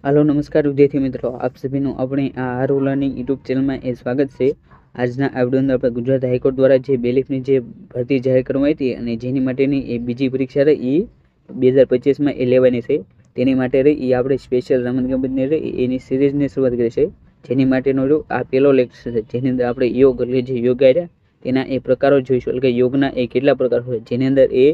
Hello नमस्कार विद्यार्थी मित्रों, आप सभी अपने आर लर्निंग यूट्यूब चैनल में स्वागत है। આજના આ વિડિયો અંદર આપણે ગુજરાત હાઈકોર્ટ દ્વારા જે બેલીફની જે ભરતી જાહેર કરવામાં આવી હતી અને જેની માટેની એ બીજી પરીક્ષા રહી એ 2025માં એ લેવાની છે, તેની માટે રહી એ આપણે સ્પેશિયલ રમતગમતની રહી એની સિરીઝની શરૂઆત કરી છે, જેની માટેનો આ પહેલો લેક્ચર છે, જેની અંદર આપણે યોગ એટલે જે યોગ આવ્યા તેના એ પ્રકારો જોઈશું, એટલે કે યોગના એ કેટલા પ્રકાર હોય, જેની અંદર એ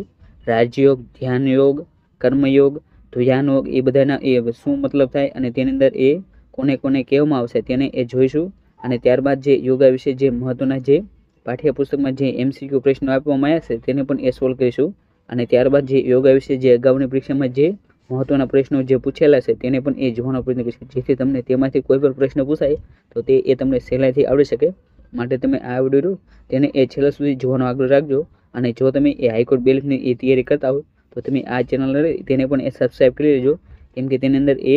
રાજયોગ, ધ્યાન યોગ, કર્મયોગ, ધ્યાન યોગ એ બધાના એ શું મતલબ થાય અને તેની અંદર એ કોને કોને કહેવામાં આવશે તેને એ જોઈશું। અને ત્યારબાદ જે યોગા વિશે જે મહત્વના જે પાઠ્યપુસ્તકમાં જે એમસીક્યુ પ્રશ્નો આપવામાં આવ્યા છે તેને પણ એ સોલ્વ કરીશું। અને ત્યારબાદ જે યોગા વિશે જે અગાઉની પરીક્ષામાં જે મહત્વના પ્રશ્નો જે પૂછેલા છે તેને પણ એ જોવાનો પ્રયત્ન કરીશું, જેથી તમને તેમાંથી કોઈ પણ પ્રશ્ન પૂછાય તો તે એ તમને સહેલાઈથી આવડી શકે। માટે તમે આ વિડીયો તેને એ છેલ્લા સુધી જોવાનો આગ્રહ રાખજો। અને જો તમે એ હાઈકોર્ટ બેલીફની એ તૈયારી કરતા હો તો તમે આ ચેનલ તેને પણ એ સબસ્ક્રાઈબ કરી લેજો, કેમ કે તેની અંદર એ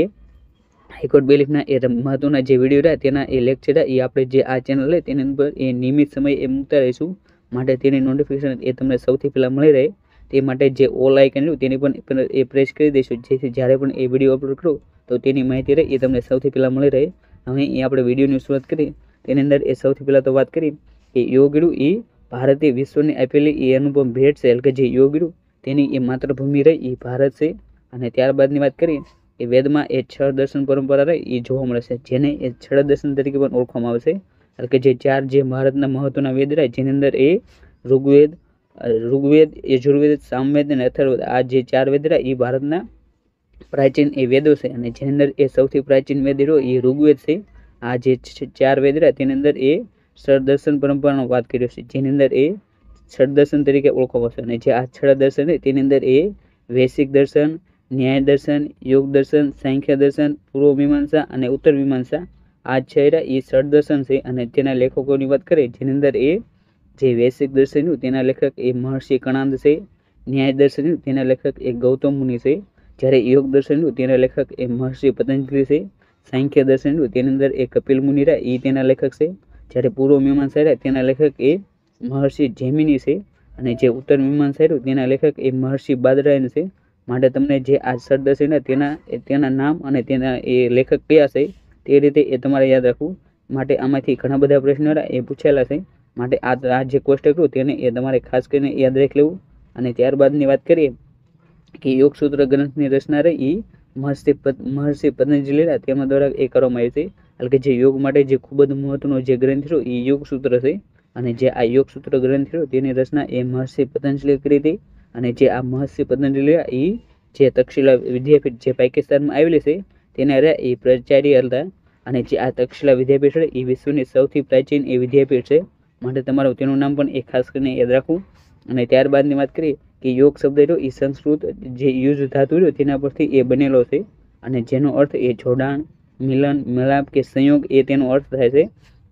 હાઈકોર્ટ બેલીફના એ મહત્વના જે વિડીયો રહ્યા તેના એ લેક્ચર એ આપણે જે આ ચેનલ લે તેની અંદર એ નિયમિત સમય એ મૂકતા રહીશું। માટે તેની નોટિફિકેશન એ તમને સૌથી પહેલાં મળી રહે તે માટે જે ઓલ આઇકન રહ્યું તેની પણ એ પ્રેસ કરી દઈશું, જેથી જ્યારે પણ એ વિડીયો અપલોડ કરો તો તેની માહિતી રહે એ તમને સૌથી પહેલાં મળી રહે। હવે એ આપણે વિડીયોની શરૂઆત કરી, તેની અંદર એ સૌથી પહેલાં તો વાત કરી કે યોગ રહ્યું એ ભારતે વિશ્વને આપેલી એ અનુપમ ભેટ છે, એટલે કે જે યોગ રહ્યું તેની એ માતૃભૂમિ રહી એ ભારત છે। અને ત્યારબાદની વાત કરીએ કે વેદમાં એ 6 દર્શન પરંપરા રહી એ જોવા મળે છે, જેને એ 6 દર્શન તરીકે પણ ઓળખવામાં આવે છે, એટલે કે જે 4 જે ભારતના મહત્વના વેદ રહ્યા જેની અંદર એ ઋગ્વેદ, યજુર્વેદ, સામવેદ અને અથર્વવેદ આ જે 4 વેદ રહ્યા એ ભારતના પ્રાચીન એ વેદો છે। અને જેની અંદર એ સૌથી પ્રાચીન વેદ રહ્યો એ ઋગ્વેદ છે। આ જે 4 વેદ રહ્યા તેની અંદર એ 6 દર્શન પરંપરાનો વાત કર્યો છે, જેની અંદર એ 6 દર્શન તરીકે ઓળખવામાં છે। અને જે આ 6 દર્શન છે તેની અંદર એ વૈશિક દર્શન, ન્યાય દર્શન, યોગ દર્શન, સાંખ્ય દર્શન, પૂર્વ મીમાંસા અને ઉત્તર મીમાંસા આ 6 એ 6 દર્શન છે। અને તેના લેખકોની વાત કરીએ જેની અંદર એ જે વૈશિક દર્શન તેના લેખક એ મહર્ષિ કણાદ છે, ન્યાય દર્શન તેના લેખક એ ગૌતમ મુનિ છે, જ્યારે યોગ દર્શન તેના લેખક એ મહર્ષિ પતંજલિ છે, સાંખ્ય દર્શન તેની અંદર એ કપિલ મુનિ રહ્યા એ તેના લેખક છે, જ્યારે પૂર્વ મીમાંસા રહ્યા તેના લેખક એ મહર્ષિ જૈમિની છે, અને જે ઉત્તર મીમાંસા રહ્યું તેના લેખક એ મહર્ષિ બાદરાયણ છે। માટે તમને જે આ 6 દર્શન તેના નામ અને તેના એ લેખક કયા છે તે રીતે એ તમારે યાદ રાખવું। માટે આમાંથી ઘણા બધા પ્રશ્નો એ પૂછેલા છે, માટે આ જે કોષ્ટક રહ્યું તેને એ તમારે ખાસ કરીને યાદ રાખી લેવું। અને ત્યારબાદની વાત કરીએ કે યોગસૂત્ર ગ્રંથની રચના રહી એ મહર્ષિ પતંજલિ તેના દ્વારા એ કરવામાં આવી છે, એટલે કે જે યોગ માટે જે ખૂબ જ મહત્વનો જે ગ્રંથ રહ્યો એ યોગસૂત્ર છે। અને જે આ યોગસૂત્ર ગ્રંથ રહ્યો તેની રચના એ મહર્ષિ પતંજલિ કરી હતી। અને જે આ મહર્ષિ પતંજલિ એ જે તક્ષશિલા વિદ્યાપીઠ જે પાકિસ્તાનમાં આવેલી છે તેના રહ્યા એ પ્રાચાર્ય હતા। અને જે આ તક્ષશિલા વિદ્યાપીઠ છે એ વિશ્વની સૌથી પ્રાચીન એ વિદ્યાપીઠ છે, માટે તમારું તેનું નામ પણ એ ખાસ કરીને યાદ રાખવું। અને ત્યારબાદની વાત કરીએ કે યોગ શબ્દ રહ્યો એ સંસ્કૃત જે યુઝ ધાતુ રહ્યો તેના પરથી એ બનેલો છે, અને જેનો અર્થ એ જોડાણ, મિલન, મેળાપ કે સંયોગ એ તેનો અર્થ થાય છે।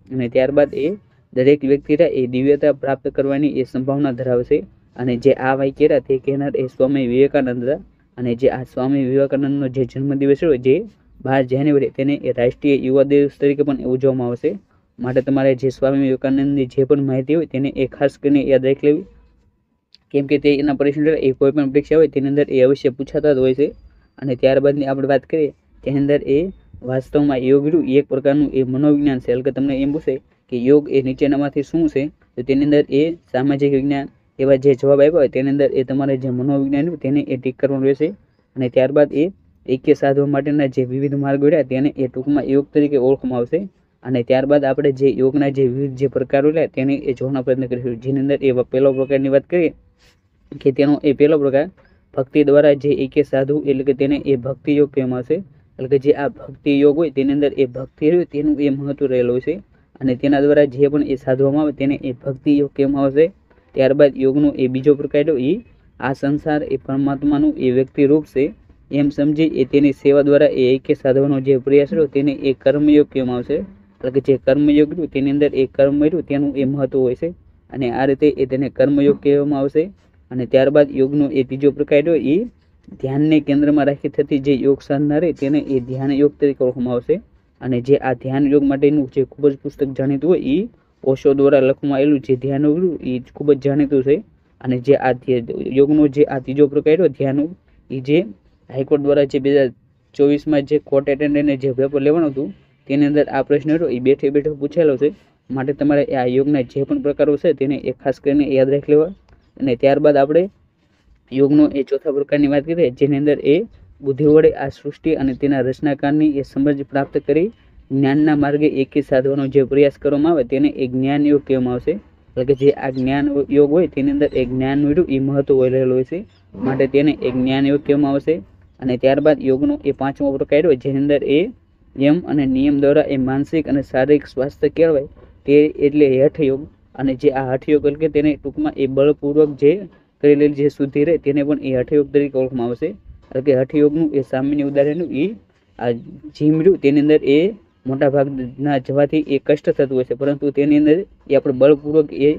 અને ત્યારબાદ એ દરેક વ્યક્તિ એ દિવ્યતા પ્રાપ્ત કરવાની એ સંભાવના ધરાવે છે। અને જે આ વાક્ય તે કહેનાર એ સ્વામી વિવેકાનંદ હતા। અને જે આ સ્વામી વિવેકાનંદનો જે જન્મદિવસ હોય જે 12 જાન્યુઆરી તેને એ રાષ્ટ્રીય યુવા દિવસ તરીકે પણ ઉજવવામાં આવશે। માટે તમારે જે સ્વામી વિવેકાનંદની જે પણ માહિતી હોય તેને એ ખાસ કરીને યાદ રાખી લેવી, કેમ કે તે એના પ્રશ્ન એ કોઈ પણ પરીક્ષા હોય તેની અંદર એ અવશ્ય પૂછાતા જ હોય છે। અને ત્યારબાદની આપણે વાત કરીએ તેની અંદર એ વાસ્તવમાં યોગ રહ્યું એક પ્રકારનું એ મનોવિજ્ઞાન છે, એટલે કે તમને એમ પૂછે કે યોગ એ નીચેનામાંથી શું છે તો તેની અંદર એ સામાજિક વિજ્ઞાન એવા જે જવાબ આપ્યા હોય તેની અંદર એ તમારે જે મનોવિજ્ઞાન તેને એ ટીક કરવાનું રહેશે। અને ત્યારબાદ એ એક્ય સાધવા માટેના જે વિવિધ માર્ગો રહ્યા તેને એ ટૂંકમાં યોગ તરીકે ઓળખવામાં આવશે। અને ત્યારબાદ આપણે જે યોગના જે વિવિધ જે પ્રકારો રહ્યા તેને એ જોવાનો પ્રયત્ન કરીશું, જેની અંદર એ પહેલો પ્રકારની વાત કરીએ કે તેનો એ પહેલો પ્રકાર ભક્તિ દ્વારા જે એક્ય સાધુ એટલે કે તેને એ ભક્તિ યોગ કહેવામાં આવશે, એટલે કે જે આ ભક્તિ યોગ હોય તેની અંદર એ ભક્તિ રહ્યું તેનું એ મહત્વ રહેલું છે, અને તેના દ્વારા જે પણ એ સાધવામાં આવે તેને એ ભક્તિ યોગ કહેવામાં આવશે। ત્યારબાદ યોગનો એ બીજો પ્રકાર એ આ સંસાર એ પરમાત્માનું એ વ્યક્તિ રૂપ છે એમ સમજી એ તેની સેવા દ્વારા એ એક્ય સાધવાનો જે પ્રયાસ રહ્યો તેને એ કર્મયોગ કહેવામાં આવશે, એટલે કે જે કર્મયોગ રહ્યું તેની અંદર એ કર્મ રહ્યું તેનું એ મહત્વ હોય છે, અને આ રીતે એ તેને કર્મયોગ કહેવામાં આવશે। અને ત્યારબાદ યોગનો એ ત્રીજો પ્રકાર રહ્યો એ ધ્યાનને કેન્દ્રમાં રાખી થતી જે યોગ સાધના રહે તેને એ ધ્યાન યોગ તરીકે ઓળખવામાં આવશે। અને જે આ ધ્યાન યોગ માટેનું જે ખૂબ જ પુસ્તક જાણીતું હોય એ ઓશો દ્વારા લખવામાં આવેલું જે ધ્યાન યોગ એ ખૂબ જ જાણીતું છે। અને જે આ યોગનો જે આ ત્રીજો પ્રકાર રહ્યો ધ્યાન યોગ એ જે હાઈકોર્ટ દ્વારા જે 2024માં જે કોર્ટ એટેન્ડન્ટને જે પેપર લેવાનું હતું તેની અંદર આ પ્રશ્ન હતો એ બેઠે બેઠો પૂછેલો છે. માટે તમારે આ યોગના જે પણ પ્રકારો છે તેને એ ખાસ કરીને યાદ રાખી લેવા. અને ત્યારબાદ આપણે યોગનો એ ચોથા પ્રકારની વાત કરીએ, જેની અંદર એ બુદ્ધિ વડે આ સૃષ્ટિ અને તેના રચનાકારની એ સમજ પ્રાપ્ત કરી જ્ઞાનના માર્ગે એકી સાધવાનો જે પ્રયાસ કરવામાં આવે તેને એ જ્ઞાન યોગ કહેવામાં આવશે. એટલે કે જે આ જ્ઞાન યોગ હોય તેની અંદર એક જ્ઞાન એ મહત્વ રહેલું હોય છે, માટે તેને એક જ્ઞાન યોગ કહેવામાં આવશે. અને ત્યારબાદ યોગનો એ પાંચમો પ્રકાર હોય, જેની અંદર એ યમ અને નિયમ દ્વારા એ માનસિક અને શારીરિક સ્વાસ્થ્ય કેળવાય તે એટલે હઠયોગ. અને જે આ હઠયોગ એટલે કે તેને ટૂંકમાં એ બળપૂર્વક જે કરેલી જે શુદ્ધિ રહે તેને પણ એ હઠયોગ તરીકે ઓળખવામાં આવશે. એટલે કે હઠયોગનું એ સામાન્ય ઉદાહરણ એ આ જીમ રહ્યું તેની અંદર એ મોટા ભાગના જવાથી એ કષ્ટ થતું હોય છે, પરંતુ તેની અંદર એ આપણે બળપૂર્વક એ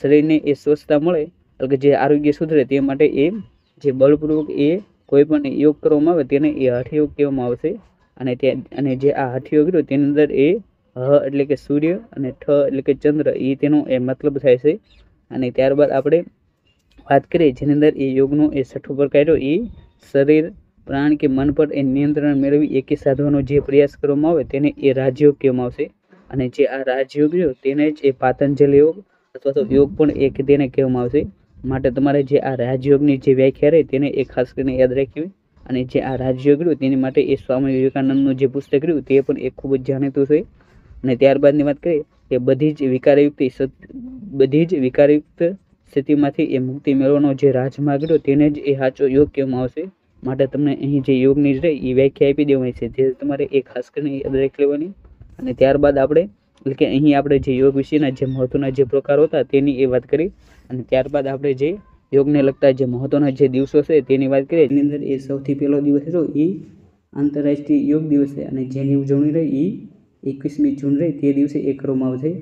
શરીરને એ સ્વચ્છતા મળે, એટલે કે જે આરોગ્ય સુધરે તે માટે એ જે બળપૂર્વક એ કોઈ પણ યોગ કરવામાં આવે તેને એ હઠયોગ કહેવામાં આવશે. અને જે આ હઠયોગ રહ્યો તેની અંદર એ હ એટલે કે સૂર્ય અને ઠ એટલે કે ચંદ્ર એ તેનો એ મતલબ થાય છે. અને ત્યારબાદ આપણે વાત કરીએ જેની અંદર એ યોગનો એ છઠ્ઠો પ્રકાર રહ્યો એ શરીર પ્રાણ કે મન પર એ નિયંત્રણ મેળવી એકી સાધવાનો જે પ્રયાસ કરવામાં આવે તેને એ રાજયોગ કહેવામાં આવશે. અને જે આ રાજયોગ રહ્યો તેને જ એ પાતંજલિ યોગ અથવા તો યોગ પણ એક તેને કહેવામાં આવશે. માટે તમારે જે આ રાજયોગની જે વ્યાખ્યા રહે તેને એ ખાસ કરીને યાદ રાખવી. અને જે આ રાજયોગ રહ્યું તેની માટે એ સ્વામી વિવેકાનંદનું જે પુસ્તક રહ્યું તે પણ એ ખૂબ જ જાણીતું છે. અને ત્યારબાદની વાત કરીએ કે બધી જ વિકારયુક્ત સ્થિતિમાંથી એ મુક્તિ મેળવવાનો જે રાજમાર્ગ રહ્યો તેને જ એ સાચો યોગ કહેવામાં આવશે. માટે તમને અહીં જે યોગની રહે એ વ્યાખ્યા આપી દેવાની છે, જે તમારે એ ખાસ કરીને યાદ રાખી લેવાની. અને ત્યારબાદ આપણે એટલે કે અહીં આપણે જે યોગ વિશેના જે મહત્વના જે પ્રકારો હતા તેની એ વાત કરી. અને ત્યારબાદ આપણે જે યોગને લગતા જે મહત્વના જે દિવસો છે તેની વાત કરીએ. એની અંદર એ સૌથી પહેલો દિવસ રહ્યો એ આંતરરાષ્ટ્રીય યોગ દિવસ છે, અને જેની ઉજવણી રહી એ 21મી જૂન રહી તે દિવસે એ કરવામાં આવશે.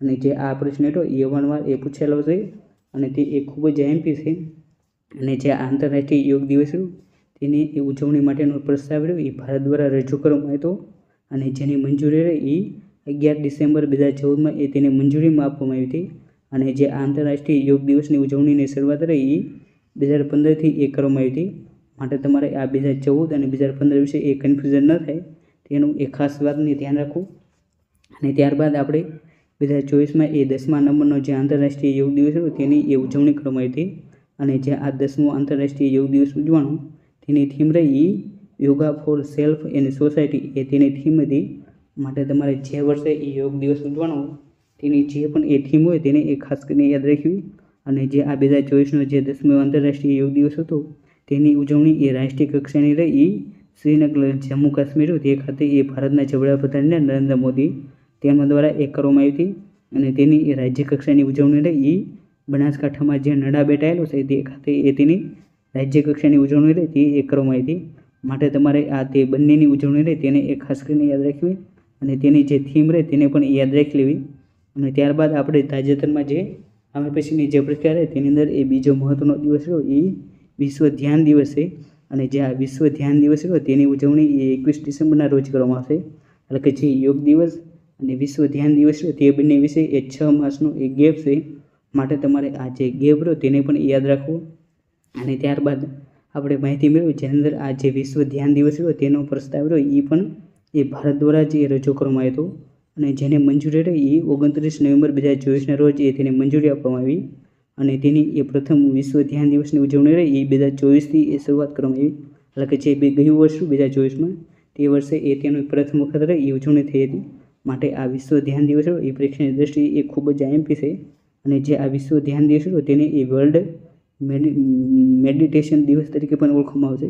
અને જે આ પ્રશ્ન હતો એ અવારનવાર એ પૂછેલો છે અને તે એ ખૂબ જ એમપી છે. અને જે આંતરરાષ્ટ્રીય યોગ દિવસ રહ્યો તેની એ ઉજવણી માટેનો પ્રસ્તાવ રહ્યો એ ભારત દ્વારા રજૂ કરવામાં આવ્યો, અને જેની મંજૂરી રહી એ 11 ડિસેમ્બર 2014માં એ તેને મંજૂરીમાં આપવામાં આવી હતી. અને જે આંતરરાષ્ટ્રીય યોગ દિવસની ઉજવણીની શરૂઆત રહી એ 2015થી એ કરવામાં આવી હતી. માટે તમારે આ 2014 અને 2015 વિશે એ કન્ફ્યુઝન ન થાય તેનું એ ખાસ વાતને ધ્યાન રાખવું. અને ત્યારબાદ આપણે 2024માં એ 10મા નંબરનો જે આંતરરાષ્ટ્રીય યોગ દિવસ હતો તેની એ ઉજવણી કરવામાં આવી હતી. અને જે આ 10મો આંતરરાષ્ટ્રીય યોગ દિવસ ઉજવવાનો તેની થીમ રહી yoga for self and society એ તેની થીમ હતી. માટે તમારે જે વર્ષે એ યોગ દિવસ ઉજવવાનો તેની જે પણ એ થીમ હોય તેને એ ખાસ કરીને યાદ રાખવી. અને જે આ 2024નો જે 10મો આંતરરાષ્ટ્રીય યોગ દિવસ હતો તેની ઉજવણી એ રાષ્ટ્રીય કક્ષાની રહી શ્રીનગર જમ્મુ કાશ્મીર તે ખાતે એ ભારતના વડાપ્રધાન નરેન્દ્ર મોદી તેમના દ્વારા એ કરવામાં આવી હતી. અને તેની એ રાજ્ય કક્ષાની ઉજવણી રહી બનાસકાંઠામાં જે નડા બેટ આવેલો છે તે ખાતે એ તેની રાજ્ય કક્ષાની ઉજવણી રહી તે એ કરવામાં આવી હતી. માટે તમારે આ તે બંનેની ઉજવણી રહે તેને એ ખાસ કરીને યાદ રાખવી. અને તેની જે થીમ રહે તેને પણ યાદ રાખી લેવી. અને ત્યારબાદ આપણે તાજેતરમાં જે આમે પછીની જે પ્રક્રિયા રહે તેની અંદર એ બીજો મહત્વનો દિવસ રહ્યો એ વિશ્વ ધ્યાન દિવસ છે. અને જે આ વિશ્વ ધ્યાન દિવસ રહ્યો તેની ઉજવણી એ 21 ડિસેમ્બરના રોજ કરવામાં આવશે. એટલે કે જે યોગ દિવસ અને વિશ્વ ધ્યાન દિવસ રહ્યો તે બંને વિશે એ 6 માસનો એ ગેપ છે. માટે તમારે આ જે ગેપ રહ્યો તેને પણ યાદ રાખવો. અને ત્યારબાદ આપણે માહિતી મેળવી જેની અંદર આ જે વિશ્વ ધ્યાન દિવસ રહ્યો તેનો પ્રસ્તાવ રહ્યો એ પણ એ ભારત દ્વારા જ એ રજૂ કરવામાં આવ્યો હતો. અને જેને મંજૂરી રહી એ 29 નવેમ્બર 2024ના રોજ એ તેને મંજૂરી આપવામાં આવી. અને તેની એ પ્રથમ વિશ્વ ધ્યાન દિવસની ઉજવણી રહી એ 2024થી એ શરૂઆત કરવામાં આવી. એટલે કે જે ગયું વર્ષ 2024માં તે વર્ષે એ તેનો પ્રથમ વખત રહી એ ઉજવણી થઈ હતી. માટે આ વિશ્વ ધ્યાન દિવસ એ પરીક્ષાની દ્રષ્ટિએ એ ખૂબ જ આઈએમપી છે. અને જે આ વિશ્વ ધ્યાન દિવસ તેને એ વર્લ્ડ મેડિટેશન દિવસ તરીકે પણ ઓળખવામાં આવશે.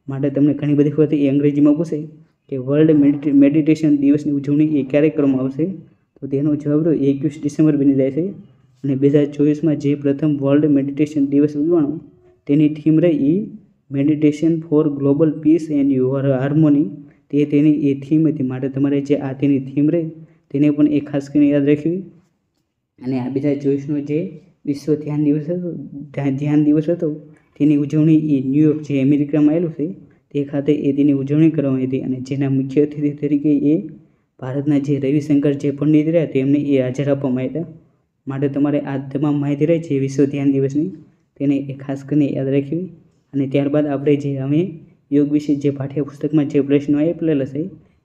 માટે તમને ઘણી બધી વખત એ અંગ્રેજીમાં પૂછે કે વર્લ્ડ મેડિટેશન દિવસની ઉજવણી એ ક્યારે કરવામાં આવશે, તો તેનો જવાબ 21 ડિસેમ્બર બની જાય છે. અને 2024માં જે પ્રથમ વર્લ્ડ મેડિટેશન દિવસ ઉજવવાનો તેની થીમ રહી meditation for global peace and harmony તે તેની એ થીમ હતી. માટે તમારે જે આ તેની થીમ રહી તેને પણ એ ખાસ કરીને યાદ રાખવી. અને આ 2024નો જે વિશ્વ ધ્યાન દિવસ હતો તેની ઉજવણી એ ન્યૂયોર્ક જે અમેરિકામાં આવેલું છે તે ખાતે એ તેની ઉજવણી કરવામાં આવી હતી. અને જેના મુખ્ય અતિથિ તરીકે એ ભારતના જે રવિશંકર જે પંડિત રહ્યા તેમને એ હાજર આપવામાં આવ્યા હતા. માટે તમારે આ તમામ માહિતી રહી છે વિશ્વ ધ્યાન દિવસની તેને એ ખાસ કરીને યાદ રાખવી. અને ત્યારબાદ આપણે જે અમે યોગ વિશે જે પાઠ્યપુસ્તકમાં જે પ્રશ્નો આપેલા છે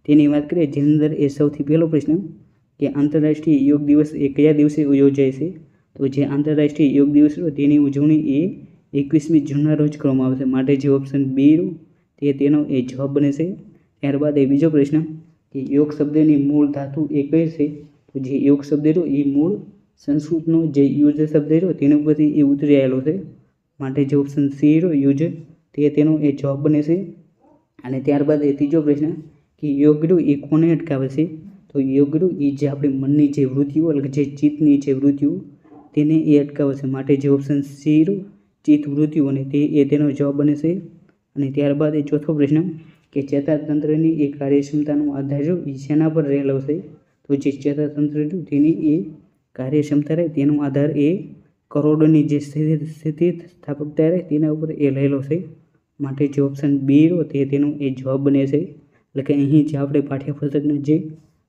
તેની વાત કરીએ, જેની અંદર એ સૌથી પહેલો પ્રશ્ન કે આંતરરાષ્ટ્રીય યોગ દિવસ એ કયા દિવસે યોજાય છે? તો જે આંતરરાષ્ટ્રીય યોગ દિવસ છે તેની ઉજવણી એ 21મી જૂનના રોજ કરવામાં આવશે, માટે જે ઓપ્શન બી તે તેનો એ જવાબ બને છે. ત્યારબાદ એ બીજો પ્રશ્ન કે યોગ શબ્દની મૂળ ધાતુ એ કઈ છે? તો જે યોગ શબ્દ રહ્યો એ મૂળ સંસ્કૃતનો જે યુજ શબ્દ રહ્યો તેના ઉપરથી એ ઉતરી આવેલો છે, માટે જે ઓપ્શન સી રહ્યો યુજ તે તેનો એ જવાબ બને છે. અને ત્યારબાદ એ ત્રીજો પ્રશ્ન કે યોગ રહ્યો એ કોને અટકાવે છે? તો યોગ રહ્યો એ જે આપણી મનની જે વૃત્તિઓ એટલે કે જે ચિત્તની જે વૃત્તિઓ તેને એ અટકાવે છે, માટે જે ઓપ્શન સી રહ્યો ચિત્ત વૃત્તિઓને તે એ તેનો જવાબ બને છે. અને ત્યારબાદ એ ચોથો પ્રશ્ન કે ચેતાતંત્રની એ કાર્યક્ષમતાનો આધાર જો એ શેના પર રહેલો છે? તો જે ચેતાતંત્ર તેની એ કાર્યક્ષમતા રહે તેનો આધાર એ કરોડોની જે સ્થિતિસ્થાપકતા રહે તેના ઉપર એ રહેલો છે, માટે જે ઓપ્શન બી તે તેનો એ જવાબ બને છે. એટલે કે અહીં જે આપણે પાઠ્યપુસ્તકના જે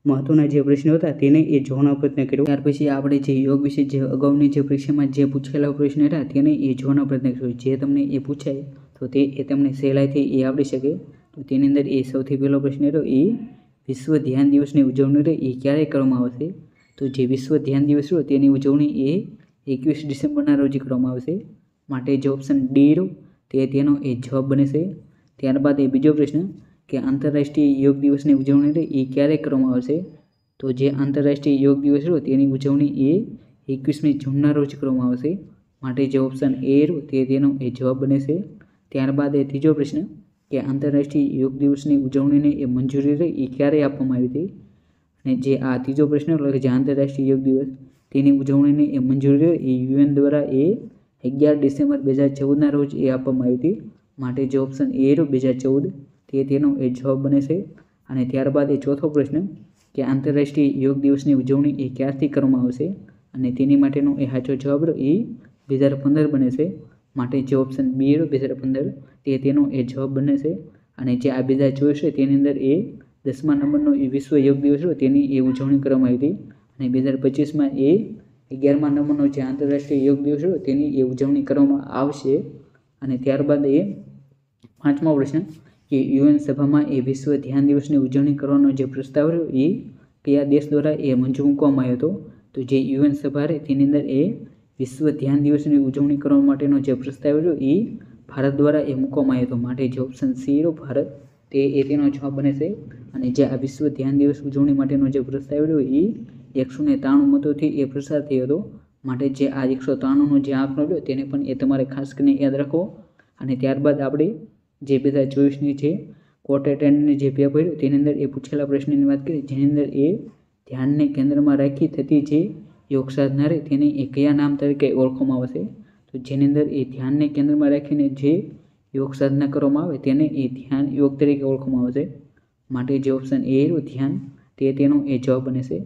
મહત્વના જે પ્રશ્નો હતા તેને એ જોવાનો પ્રયત્ન કર્યો. ત્યાર પછી આપણે જે યોગ વિશે જે અગાઉની જે પરીક્ષામાં જે પૂછેલા પ્રશ્નો હતા તેને એ જોવાનો પ્રયત્ન કર્યો. જે તમને એ પૂછાય તો તે એ તમને સહેલાઈથી એ આવડી શકે. તો તેની અંદર એ સૌથી પહેલો પ્રશ્ન રહ્યો એ વિશ્વ ધ્યાન દિવસની ઉજવણી રહે એ ક્યારે કરવામાં આવશે? તો જે વિશ્વ ધ્યાન દિવસ રહ્યો તેની ઉજવણી એ 21 ડિસેમ્બરના રોજ કરવામાં આવશે, માટે જે ઓપ્શન ડી રહ્યો તે તેનો એ જવાબ બને છે. ત્યારબાદ એ બીજો પ્રશ્ન કે આંતરરાષ્ટ્રીય યોગ દિવસની ઉજવણી રહે એ ક્યારે કરવામાં આવશે? તો જે આંતરરાષ્ટ્રીય યોગ દિવસ રહ્યો તેની ઉજવણી એ 21મી જૂનના રોજ કરવામાં આવશે, માટે જે ઓપ્શન એ રહ્યો તે તેનો એ જવાબ બને છે. ત્યારબાદ એ ત્રીજો પ્રશ્ન કે આંતરરાષ્ટ્રીય યોગ દિવસની ઉજવણીને એ મંજૂરી રહી એ ક્યારે આપવામાં આવી હતી? અને જે આ ત્રીજો પ્રશ્ન એટલે કે જે આંતરરાષ્ટ્રીય યોગ દિવસ તેની ઉજવણીને એ મંજૂરી રહી એ UN દ્વારા એ 11 ડિસેમ્બર 2014ના રોજ એ આપવામાં આવી હતી, માટે જે ઓપ્શન એ રહ્યો 2014 તે તેનો એ જવાબ બને છે. અને ત્યારબાદ એ ચોથો પ્રશ્ન કે આંતરરાષ્ટ્રીય યોગ દિવસની ઉજવણી એ ક્યારથી કરવામાં આવશે? અને તેની માટેનો એ સાચો જવાબ એ 2015 બને છે, માટે જે ઓપ્શન બી 2015 તે તેનો એ જવાબ બને છે. અને જે આ 2024 છે તેની અંદર એ 10મા નંબરનો એ વિશ્વ યોગ દિવસ રહ્યો તેની એ ઉજવણી કરવામાં આવી હતી, અને 2025માં એ 11મા નંબરનો જે આંતરરાષ્ટ્રીય યોગ દિવસ રહ્યો તેની એ ઉજવણી કરવામાં આવશે. અને ત્યારબાદ એ પાંચમો પ્રશ્ન કે UN સભામાં એ વિશ્વ ધ્યાન દિવસની ઉજવણી કરવાનો જે પ્રસ્તાવ રહ્યો એ કયા દેશ દ્વારા એ મંજૂર મૂકવામાં આવ્યો હતો? તો જે UN સભા રહે તેની અંદર એ વિશ્વ ધ્યાન દિવસની ઉજવણી કરવા માટેનો જે પ્રસ્તાવ રહ્યો એ ભારત દ્વારા એ મૂકવામાં આવ્યો હતો, માટે જે ઓપ્શન સી રહ્યો ભારત તે એ તેનો જવાબ બને છે. અને જે આ વિશ્વ ધ્યાન દિવસ ઉજવણી માટેનો જે પ્રસ્તાવ રહ્યો એ 193 મતોથી એ પસાર થયો હતો, માટે જે આ 193નો જે આંકડો રહ્યો તેને પણ એ તમારે ખાસ કરીને યાદ રાખો. અને ત્યારબાદ આપણે જે 2024ની જે કોર્ટ એટેન્ડની જે પેપર તેની અંદર એ પૂછેલા પ્રશ્નની વાત કરીએ, જેની અંદર એ ધ્યાનને કેન્દ્રમાં રાખી થતી જે યોગ સાધના રહે તેને એ કયા નામ તરીકે ઓળખવામાં આવશે? તો જેની અંદર એ ધ્યાનને કેન્દ્રમાં રાખીને જે યોગ સાધના કરવામાં આવે તેને એ ધ્યાન યોગ તરીકે ઓળખવામાં આવશે, માટે જે ઓપ્શન એ રહ્યો ધ્યાન તે તેનો એ જવાબ બને છે.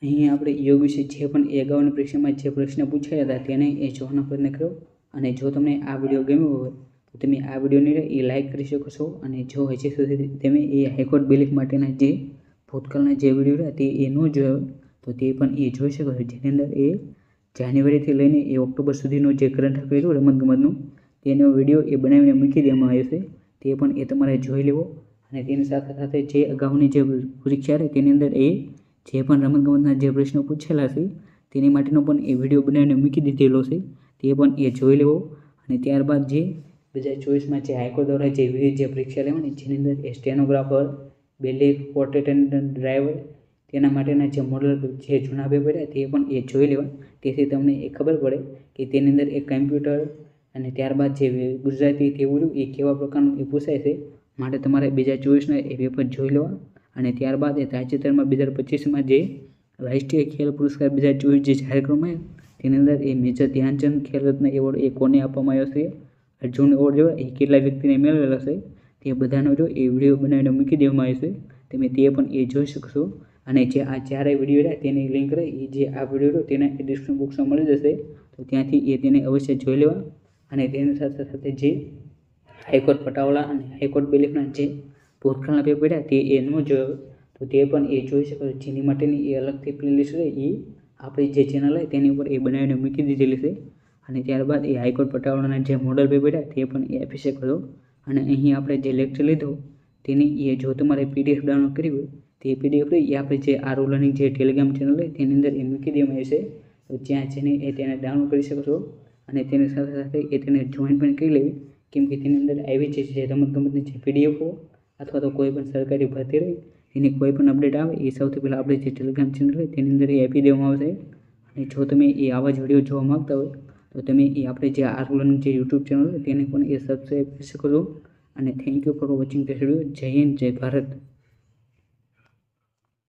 અહીં આપણે યોગ વિશે જે પણ એ અગાઉની પરીક્ષામાં જે પ્રશ્ન પૂછાયા હતા તેને એ જોવાનો પ્રયત્ન કર્યો. અને જો તમને આ વિડીયો ગમ્યો હોય તો તમે આ વિડીયોને એ લાઇક કરી શકો છો. અને જો હજી સુધી તમે એ હાઈકોર્ટ બિલીફ માટેના જે ભૂતકાળના જે વિડીયો રહ્યા તે એ ન જોયો તો તે પણ એ જોઈ શકો છો, જેની અંદર એ જાન્યુઆરીથી લઈને એ ઓક્ટોબર સુધીનો જે કરંટ અફેર રહ્યું રમતગમતનું તેનો વિડીયો એ બનાવીને મૂકી દેવામાં આવ્યો છે, તે પણ એ તમારે જોઈ લેવો. અને તેની સાથે સાથે જે અગાઉની જે પરીક્ષા રહી તેની અંદર એ જે પણ રમતગમતના જે પ્રશ્નો પૂછેલા છે તેની માટેનો પણ એ વિડીયો બનાવીને મૂકી દીધેલો છે, તે પણ એ જોઈ લેવો. અને ત્યારબાદ જે 2024માં જે હાઈકોર્ટ દ્વારા જે વિવિધ જે પરીક્ષા લેવાની જેની અંદર એ stenographer, bailiff, court attendant, driver તેના માટેના જે મોડલ જે જૂના પેપર તે પણ એ જોઈ લેવા, તેથી તમને એ ખબર પડે કે તેની અંદર એ કમ્પ્યુટર અને ત્યારબાદ જે ગુજરાતી તેવું એ કેવા પ્રકારનું એ પૂછાય છે, માટે તમારે 2024ના એ પેપર જોઈ લેવા. અને ત્યારબાદ એ તાજેતરમાં 2025માં જે રાષ્ટ્રીય ખેલ પુરસ્કાર 2024 જે જાહેર કરવામાં આવ્યો તેની અંદર એ મેજર ધ્યાનચંદ ખેલ રત્ન એવોર્ડ એ કોને આપવામાં આવ્યો છે? અર્જુન એવોર્ડ જો એ કેટલા વ્યક્તિને મેળવેલો છે તે બધાનો જો એ વિડીયો બનાવીને મૂકી દેવામાં આવ્યો છે, તમે તે પણ એ જોઈ શકશો. અને જે આ ચારેય વિડીયો રહ્યા તેની લિંક રહી એ જે આ વિડીયો તેના ડિસ્ક્રિપ્શન બોક્સમાં મળી જશે, તો ત્યાંથી એ તેને અવશ્ય જોઈ લેવા. અને તેની સાથે સાથે જે હાઈકોર્ટ પટાવાળા અને હાઈકોર્ટ બિલીફના જે ભૂતકાળના પેપર રહ્યા તે એ ન જોયો તો તે પણ એ જોઈ શકો છો, જેની માટેની એ અલગથી પ્લેલિસ્ટ રહે એ આપણી જે ચેનલ હોય તેની ઉપર એ બનાવીને મૂકી દીધેલી છે. અને ત્યારબાદ એ હાઈકોર્ટ પટાવાળાના જે મોડલ પેપર રહ્યા તે પણ એ આપી શકો છો. અને અહીં આપણે જે લેક્ચર લીધો તેની એ જો તમારે PDF ડાઉનલોડ કરવી હોય તે PDF એ આપણે જે આરવ લર્નિંગ જે ટેલિગ્રામ ચેનલ હોય તેની અંદર એ મૂકી દેવામાં આવશે, તો જ્યાં જઈને એ તેને ડાઉનલોડ કરી શકો છો અને તેની સાથે સાથે એ તેને જોઈન પણ કરી લેવી, કેમ કે તેની અંદર આવી છે જે રમતગમતની જે PDF અથવા તો કોઈ પણ સરકારી ભરતી રહી એની કોઈ પણ અપડેટ આવે એ સૌથી પહેલાં આપણે જે ટેલિગ્રામ ચેનલ હોય તેની અંદર એ આપી દેવામાં આવશે. અને જો તમે એ આવા જ વિડીયો જોવા માગતા હોય તો તમે એ આપણે જે આરવ લર્નિંગ જે યુટ્યુબ ચેનલ હોય તેને પણ એ સબસ્ક્રાઈબ કરી શકો છો. અને thank you for watching this video. જય હિન્દ, જય ભારત.